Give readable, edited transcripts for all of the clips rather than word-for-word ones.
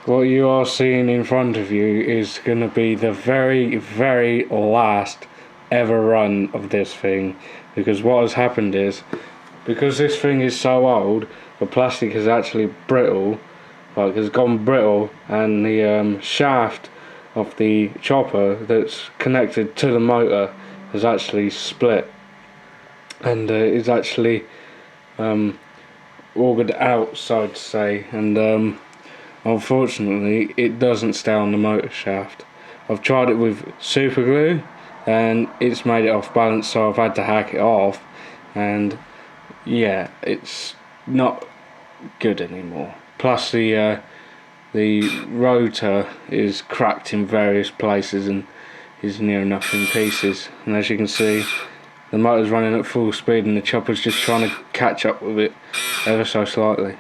What you are seeing in front of you is going to be the very, very last ever run of this thing, because what has happened is, because this thing is so old, the plastic is actually brittle, like has gone brittle, and the shaft of the chopper that's connected to the motor has actually split, and is actually augered out, so to say, and unfortunately it doesn't stay on the motor shaft. I've tried it with super glue and it's made it off balance, so I've had to hack it off, and yeah, it's not good anymore. Plus the rotor is cracked in various places and is near enough in pieces, and as you can see, the motor's running at full speed and the chopper's just trying to catch up with it ever so slightly.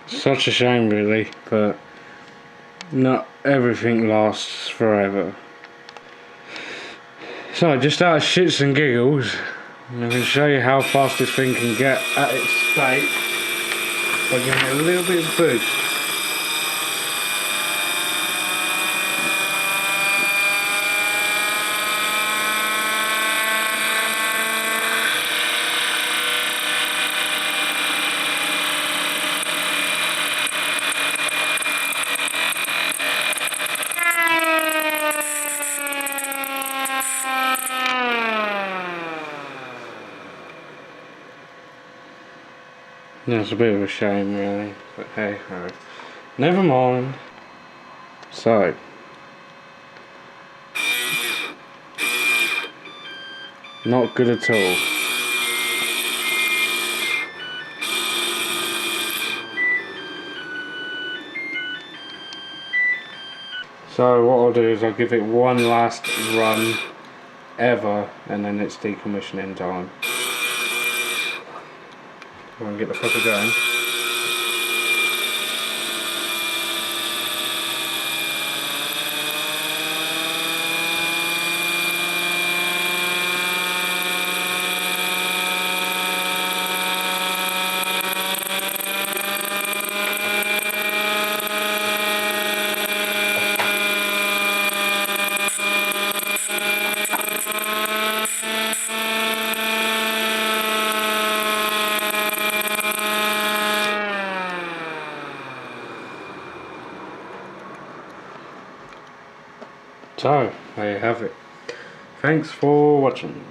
Such a shame really, but not everything lasts forever. So just out of shits and giggles, I can show you how fast this thing can get at its state by giving it a little bit of boost. Yeah, it's a bit of a shame really, but hey ho. Never mind. So, not good at all. So what I'll do is I'll give it one last run ever, and then it's decommissioning time. Go and get the fucker going. So, there you have it. Thanks for watching.